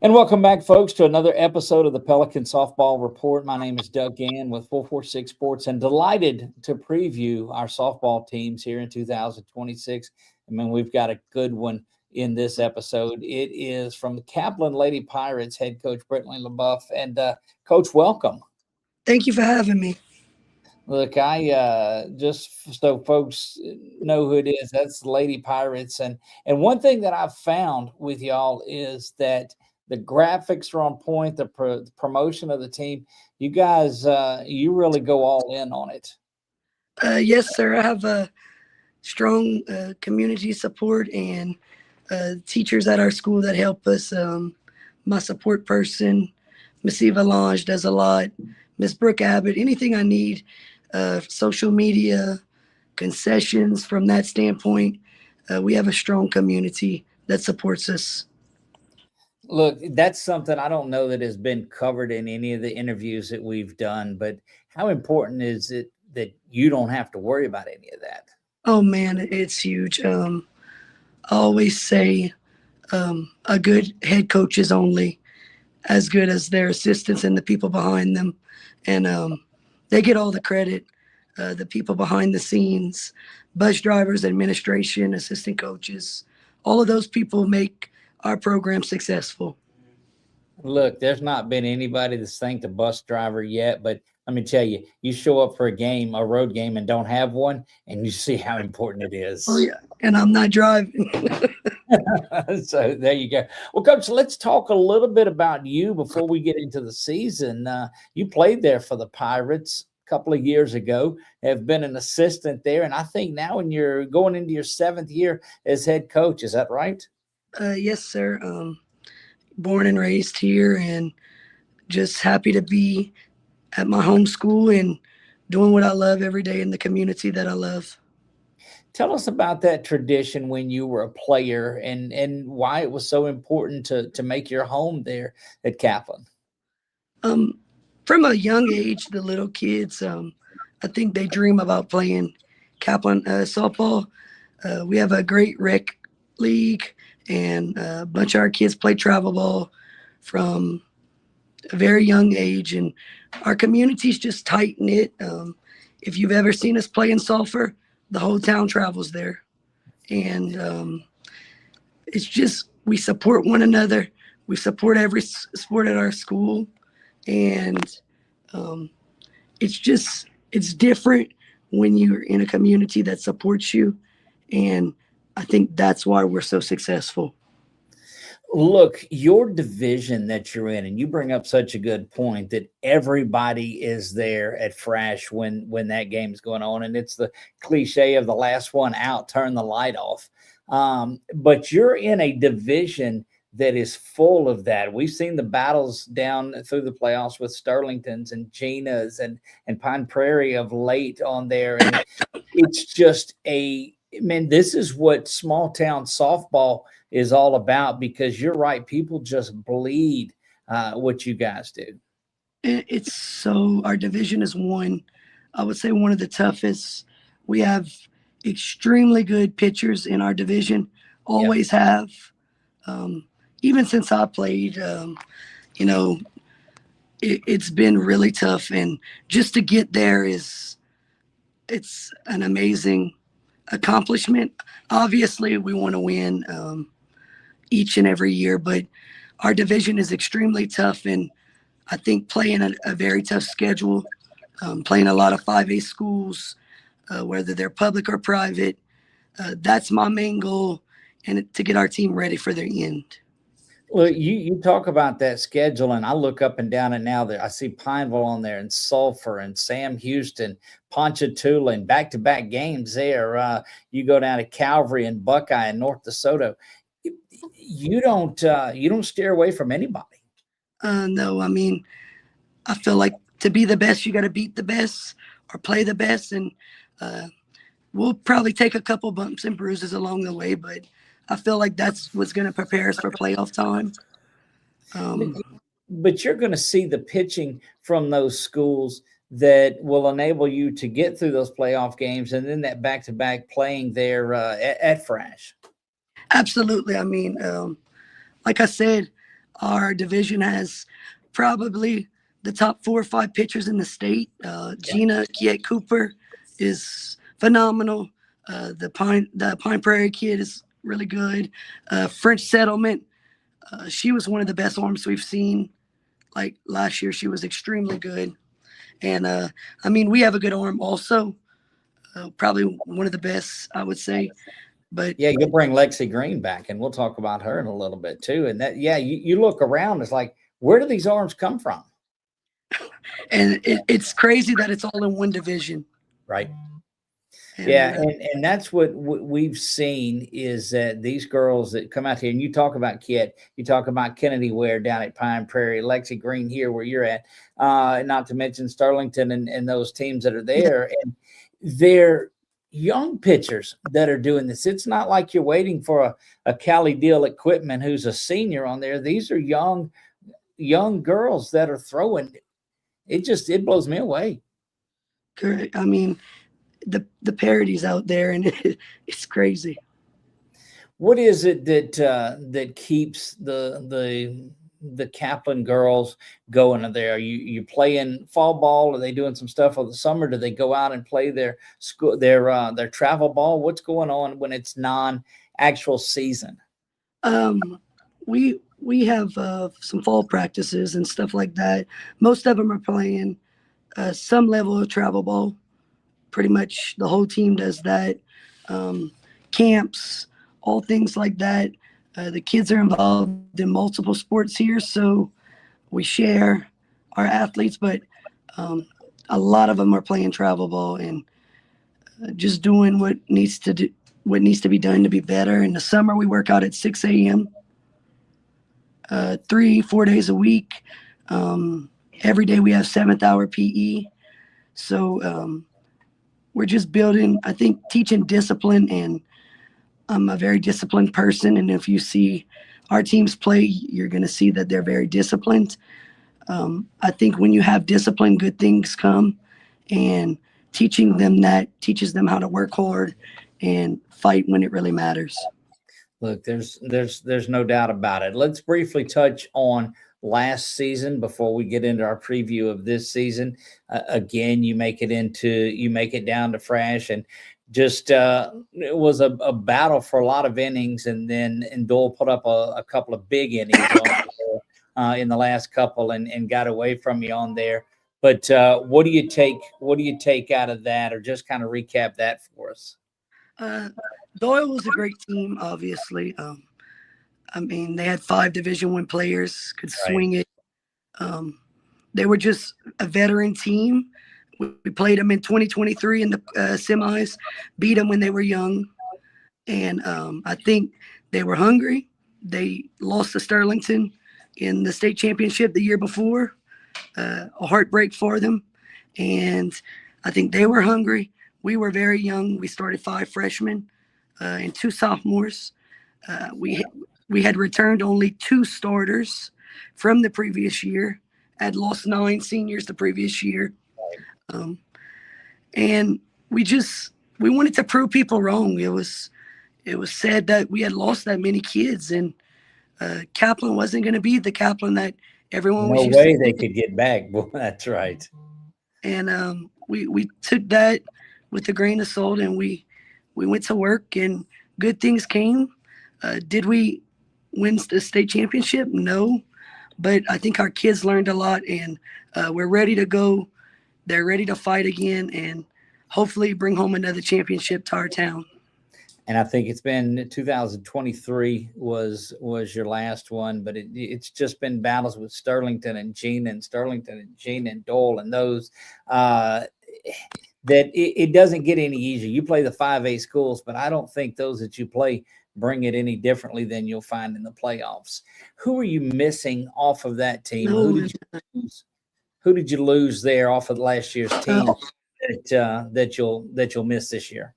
And welcome back, folks, to another episode of the Pelican Softball Report. My name is Doug Gann with 446 Sports and delighted to preview our softball teams here in 2026. I mean, we've got a good one in this episode. It is from the Kaplan Lady Pirates head coach, Brittany LeBeouf. And, Coach, welcome. Thank you for having me. Look, I just so folks know who it is. That's the Lady Pirates, and one thing that I've found with y'all is that the graphics are on point. The promotion of the team, you guys, you really go all in on it. Yes, sir. I have a strong community support and teachers at our school that help us. My support person, Miss Eva Lange, does a lot. Miss Brooke Abbott, anything I need, social media, concessions from that standpoint. We have a strong community that supports us. Look, that's something I don't know that has been covered in any of the interviews that we've done, but how important is it that you don't have to worry about any of that? Oh man, it's huge. I always say a good head coach is only as good as their assistants and the people behind them. And they get all the credit. The people behind the scenes, bus drivers, administration, assistant coaches, all of those people make our program successful. Look, there's not been anybody that's thanked a bus driver yet, but let me tell you, you show up for a game, a road game, and don't have one, and you see how important it Oh is. yeah, and I'm not driving. So there you go. Well, Coach, let's talk a little bit about you before we get into the season. You played there for the Pirates a couple of years ago, have been an assistant there, and I think now when you're going into your seventh year as head coach, is that right? Yes, sir. Born and raised here, and just happy to be at my home school and doing what I love every day in the community that I love. Tell us about that tradition when you were a player and why it was so important to make your home there at Kaplan. Um, from a young age, the little kids, I think they dream about playing Kaplan softball. We have a great rec league, and a bunch of our kids play travel ball from a very young age. And our community's just tight knit. If you've ever seen us play in Sulphur, the whole town travels there. And it's just, we support one another. We support every sport at our school. And um, it's different when you're in a community that supports you. And I think that's why we're so successful. Look, your division that you're in, and you bring up such a good point that everybody is there at Fresh when that game's going on, and it's the cliche of the last one out, turn the light off. But you're in a division that is full of that. We've seen the battles down through the playoffs with Sterlingtons and Gina's and Pine Prairie of late on there, and it's just a man. This is what small town softball is all about because you're right. People just bleed what you guys do. And it's so, our division is one, I would say, one of the toughest. We have extremely good pitchers in our division, Yeah. always have. Um, Even since I played, you know, it's been really tough. And just to get there it's an amazing accomplishment. Obviously, we want to win each and every year, but our division is extremely tough. And I think playing a very tough schedule, playing a lot of 5A schools, whether they're public or private, that's my main goal, and to get our team ready for their end. Well, you talk about that schedule, and I look up and down it now that I see Pineville on there, and Sulphur, and Sam Houston, Ponchatoula, and back-to-back games there. You go down to Calvary and Buckeye and North DeSoto. You don't steer away from anybody. No, I mean, I feel like to be the best, you got to beat the best or play the best. And uh, we'll probably take a couple bumps and bruises along the way, but I feel like that's what's going to prepare us for playoff time. But, Um, but you're going to see the pitching from those schools that will enable you to get through those playoff games, and then that back-to-back playing there at Frash. Absolutely. I mean, like I said, Our division has probably the top 4 or 5 pitchers in the state. Gina Kiet Cooper is phenomenal. The Pine Prairie kid is really good. French Settlement, she was one of the best arms we've seen. Like last year, she was extremely good. And I mean, we have a good arm also. Probably one of the best, I would say. But Yeah, you'll bring Lexi Green back, and we'll talk about her in a little bit too. And that, yeah, you look around, it's like, where do these arms come from? and it's crazy that it's all in one division. Right. And, Yeah, and that's what we've seen is that these girls that come out here, and you talk about Kit, you talk about Kennedy Ware down at Pine Prairie, Lexi Green here where you're at, not to mention Sterlington and those teams that are there, and they're young pitchers that are doing this. It's not like you're waiting for a Cali Deal Equipment who's a senior on there. These are young girls that are throwing. It blows me away. correct. I mean, the parodies out there, and it's crazy. What is it that keeps the Kaplan girls going there? Are you playing fall ball? Are they doing some stuff over the summer? Do they go out and play their school their travel ball? What's going on when it's non-actual season? We have some fall practices and stuff like that. Most of them are playing some level of travel ball. Pretty much the whole team does that. Camps, all things like that. The kids are involved in multiple sports here, so we share our athletes, but a lot of them are playing travel ball and just doing what needs to be done to be better. In the summer, we work out at 6 a.m. 3-4 days a week. Every day we have 7th hour PE. So we're just building, I think, teaching discipline, and I'm a very disciplined person. And if you see our teams play, you're going to see that they're very disciplined. I think when you have discipline, good things come, and teaching them that teaches them how to work hard and fight when it really matters. Look, there's no doubt about it. Let's briefly touch on last season before we get into our preview of this season. Again, you make it down to Frash, and just it was a battle for a lot of innings, and then Dole put up a couple of big innings in the last couple and got away from you on there. But what do you take out of that, or just kind of recap that for us? Doyle was a great team, obviously. I mean, they had 5 Division I players, could swing it. They were just a veteran team. We played them in 2023 in the semis, beat them when they were young. And I think they were hungry. They lost to Sterlington in the state championship the year before, a heartbreak for them. And I think they were hungry. We were very young. We started 5 freshmen and 2 sophomores. We had returned only 2 starters from the previous year, had lost 9 seniors the previous year. And we wanted to prove people wrong. It was said that we had lost that many kids, and Kaplan wasn't going to be the Kaplan that everyone was used to. No way they could get back. Boy, that's right. And we took that with a grain of salt, and we went to work, and good things came. Did we win the state championship? No, but I think our kids learned a lot, and we're ready to go. They're ready to fight again, and hopefully bring home another championship to our town. And I think it's been 2023 was your last one, but it's just been battles with Sterlington and Gene and Dole and those that it doesn't get any easier. You play the 5A schools, but I don't think those that you play bring it any differently than you'll find in the playoffs. Who are you missing off of that team? Who did you lose there off of last year's team that you'll miss this year?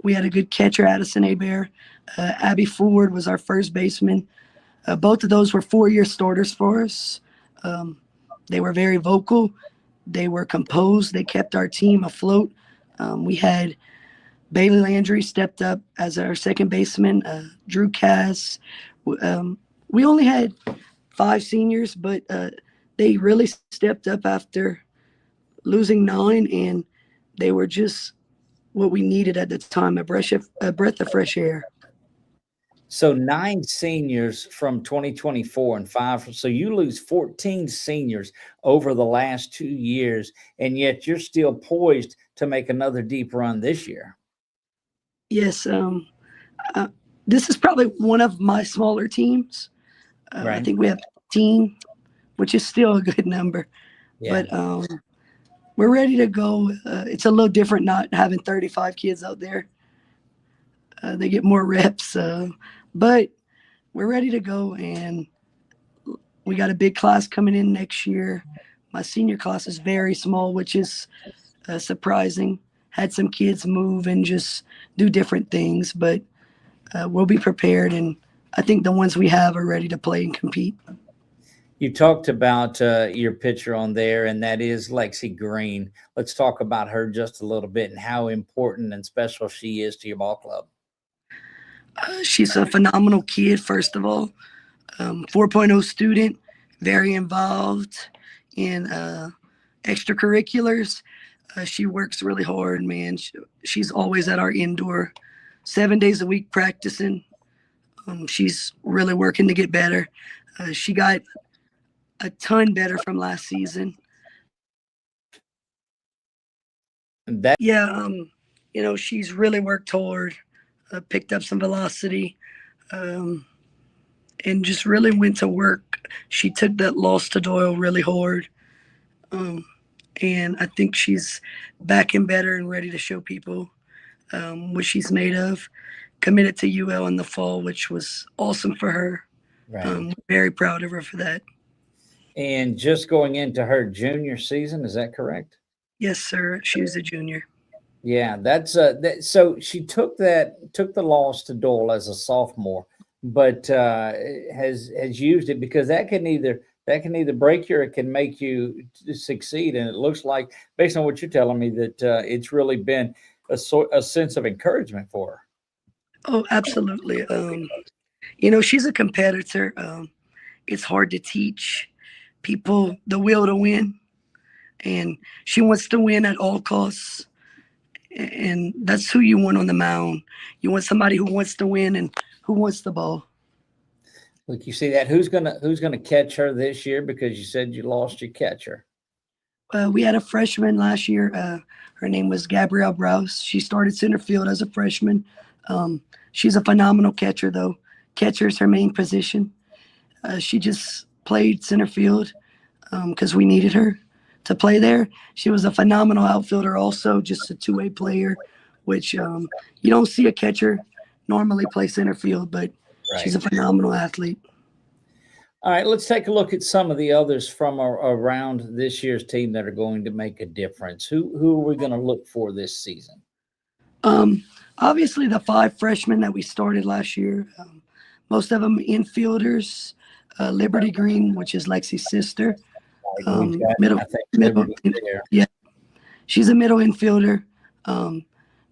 We had a good catcher, Addison Abear. Abby Ford was our first baseman. Both of those were 4-year starters for us. They were very vocal. They were composed. They kept our team afloat. We had Bailey Landry stepped up as our second baseman. Drew Cass. We only had 5 seniors, but they really stepped up after losing 9, and they were just what we needed at the time, a breath of fresh air. So 9 seniors from 2024 and 5. So you lose 14 seniors over the last 2 years, and yet you're still poised to make another deep run this year. Yes. This is probably one of my smaller teams. Right. I think we have 15, which is still a good number. Yeah. But we're ready to go. It's a little different not having 35 kids out there. They get more reps. But we're ready to go, and we got a big class coming in next year. My senior class is very small, which is surprising. Had some kids move and just do different things, but we'll be prepared, and I think the ones we have are ready to play and compete. You talked about your pitcher on there, and that is Lexi Green. Let's talk about her just a little bit and how important and special she is to your ball club. She's a phenomenal kid, first of all. 4.0 student, very involved in extracurriculars. She works really hard, man. She's always at our indoor 7 days a week practicing. She's really working to get better. She got a ton better from last season. She's really worked hard, picked up some velocity, and just really went to work. She took that loss to Doyle really hard. And I think she's back and better and ready to show people what she's made of. Committed to UL in the fall, which was awesome for her. Right. Very proud of her for that. And just going into her junior season, is that correct? Yes, sir. She was a junior. Yeah, that's so she took the loss to Doyle as a sophomore, but has used it because that can either break you or it can make you succeed. And it looks like, based on what you're telling me, that it's really been a sense of encouragement for her. Oh, absolutely. She's a competitor. It's hard to teach people the will to win, and she wants to win at all costs. And that's who you want on the mound. You want somebody who wants to win and who wants the ball. Look, you see that? Who's gonna catch her this year? Because you said you lost your catcher. We had a freshman last year. Her name was Gabrielle Browse. She started center field as a freshman. She's a phenomenal catcher, though. Catcher is her main position. She just played center field because we needed her to play there. She was a phenomenal outfielder also, just a two-way player, which you don't see a catcher normally play center field, but right. She's a phenomenal athlete. All right, let's take a look at some of the others from around this year's team that are going to make a difference. Who are we going to look for this season? Obviously, the 5 freshmen that we started last year, most of them infielders. Liberty Green, which is Lexi's sister. Middle, yeah, she's a middle infielder.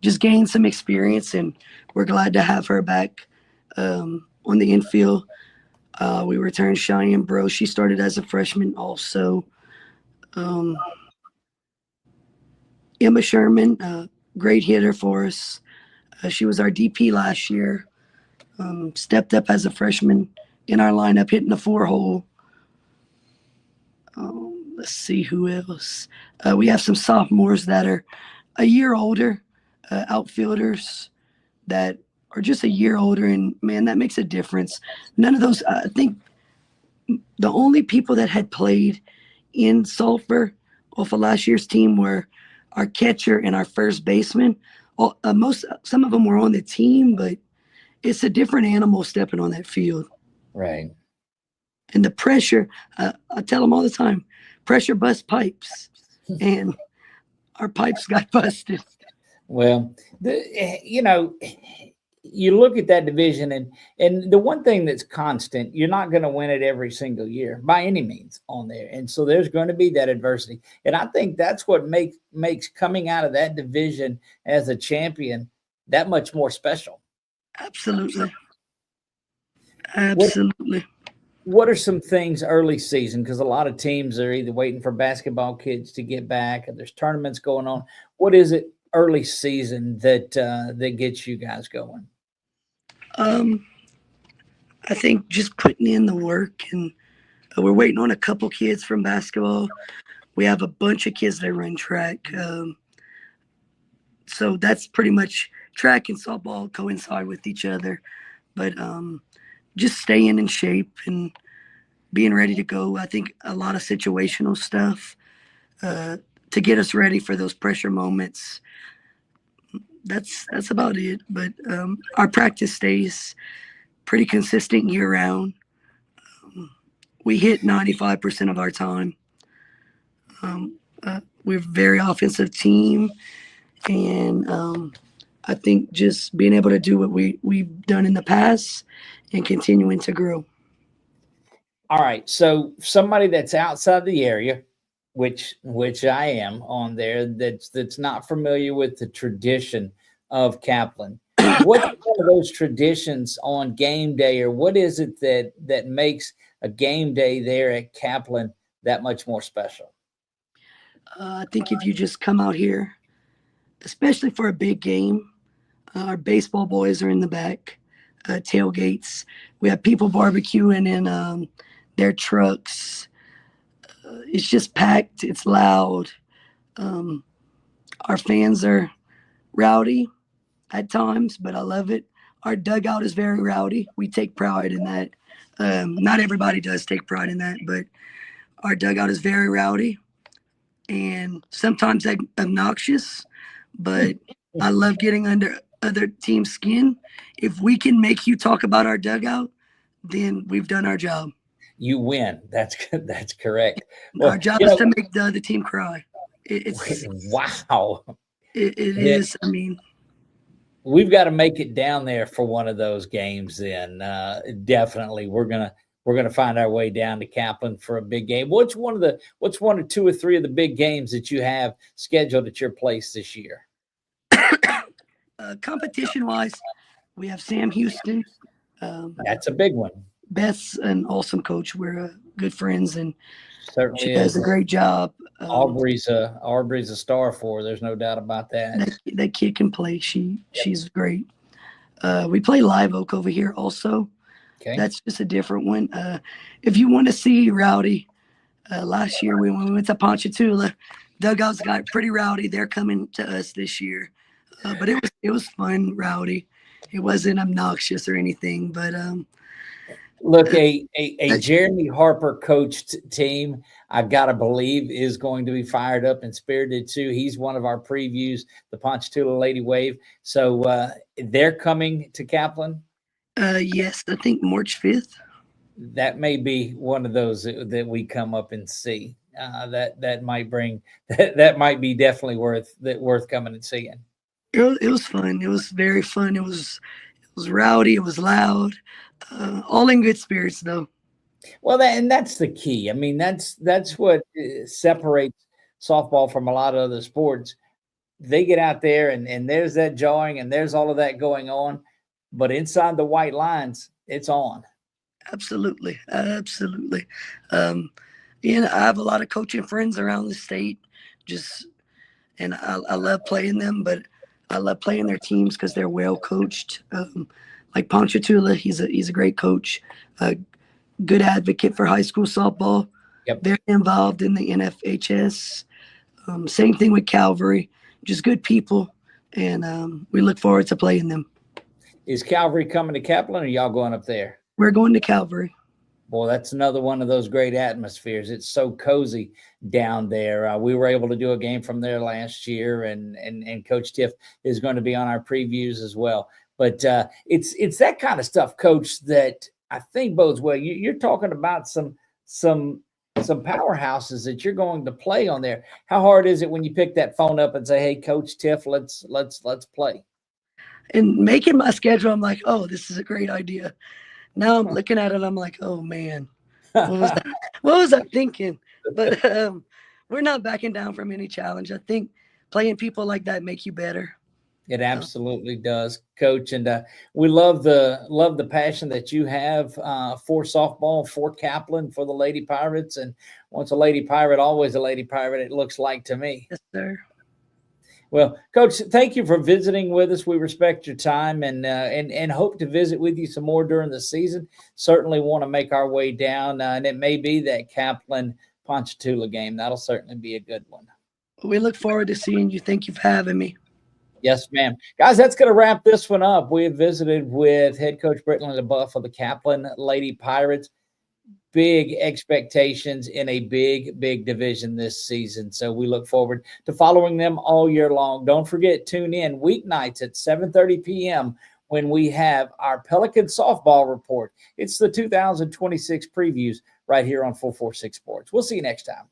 Just gained some experience, and we're glad to have her back on the infield. We returned Cheyenne Bro. She started as a freshman also. Emma Sherman, great hitter for us. She was our DP last year. Stepped up as a freshman in our lineup, hitting the 4-hole. Let's see who else. We have some sophomores that are a year older, outfielders that are just a year older, and man, that makes a difference. None of those, I think the only people that had played in Sulphur off of last year's team were our catcher and our first baseman. Some of them were on the team, but it's a different animal stepping on that field. Right. And the pressure, I tell them all the time, pressure busts pipes, and our pipes got busted. Well, you look at that division, and the one thing that's constant, you're not going to win it every single year by any means on there. And so there's going to be that adversity. And I think that's what makes coming out of that division as a champion that much more special. Absolutely. Absolutely. What are some things early season? Because a lot of teams are either waiting for basketball kids to get back, and there's tournaments going on. What is it early season that gets you guys going? I think just putting in the work, and we're waiting on a couple kids from basketball. We have a bunch of kids that run track. So that's pretty much track and softball coincide with each other. But just staying in shape and being ready to go. I think a lot of situational stuff to get us ready for those pressure moments. That's about it. But our practice stays pretty consistent year round. We hit 95% of our time. We're a very offensive team, and I think just being able to do what we've done in the past and continuing to grow. All right. So somebody that's outside the area, which I am on there, that's not familiar with the tradition of Kaplan. What's one of those traditions on game day, or what is it that makes a game day there at Kaplan that much more special? I think if you just come out here, especially for a big game, our baseball boys are in the back, tailgates. We have people barbecuing in their trucks. It's just packed. It's loud. Our fans are rowdy at times, but I love it. Our dugout is very rowdy. We take pride in that. Not everybody does take pride in that, but our dugout is very rowdy and sometimes obnoxious, but I love getting under other team's skin. If we can make you talk about our dugout, then we've done our job. You win. That's correct. Well, our job is to make the other team cry. Wow. It is. I mean, we've got to make it down there for one of those games. Then definitely, we're gonna find our way down to Kaplan for a big game. What's one or two or three of the big games that you have scheduled at your place this year? Competition-wise, we have Sam Houston. That's a big one. Beth's an awesome coach. We're good friends, and certainly she does a great job. Aubrey's a star for her. There's no doubt about that. That kid can play. She's great. We play Live Oak over here also. Okay. That's just a different one. If you want to see rowdy, last year when we went to Ponchatoula, dugouts got pretty rowdy. They're coming to us this year, but it was fun, rowdy. It wasn't obnoxious or anything, but look, a Jeremy Harper coached team, I've got to believe, is going to be fired up and spirited too. He's one of our previews, the Ponchatoula Lady Wave. So they're coming to Kaplan? Yes, I think March 5th. That may be one of those that we come up and see. That might be definitely worth coming and seeing. It was fun. It was very fun. It was rowdy. It was loud. All in good spirits, though. Well, that's the key. I mean, that's what separates softball from a lot of other sports. They get out there and there's that jawing and there's all of that going on, but inside the white lines, it's on. Absolutely. Absolutely. I have a lot of coaching friends around the state, and I love playing them, but I love playing their teams because they're well coached. Like Ponchatoula, he's a great coach, good advocate for high school softball. Yep. They're involved in the NFHS. Same thing with Calvary, just good people, and we look forward to playing them. Is Calvary coming to Kaplan, or y'all going up there? We're going to Calvary. Boy, that's another one of those great atmospheres. It's so cozy down there. We were able to do a game from there last year, and Coach Tiff is going to be on our previews as well. But it's that kind of stuff, Coach, that I think bodes well. You're talking about some powerhouses that you're going to play on there. How hard is it when you pick that phone up and say, "Hey, Coach Tiff, let's play"? And making my schedule, I'm like, oh, this is a great idea. Now I'm looking at it, I'm like, oh man, what was I thinking? But we're not backing down from any challenge. I think playing people like that make you better. It absolutely does, Coach, and we love the passion that you have for softball, for Kaplan, for the Lady Pirates, and once a Lady Pirate, always a Lady Pirate. It looks like to me. Yes, sir. Well, Coach, thank you for visiting with us. We respect your time and hope to visit with you some more during the season. Certainly want to make our way down, and it may be that Kaplan Ponchatoula game. That'll certainly be a good one. We look forward to seeing you. Thank you for having me. Yes, ma'am. Guys, that's going to wrap this one up. We have visited with head coach Brittany LeBeouf of the Kaplan Lady Pirates. Big expectations in a big, big division this season. So we look forward to following them all year long. Don't forget, tune in weeknights at 7:30 p.m. when we have our Pelican softball report. It's the 2026 previews right here on 446 Sports. We'll see you next time.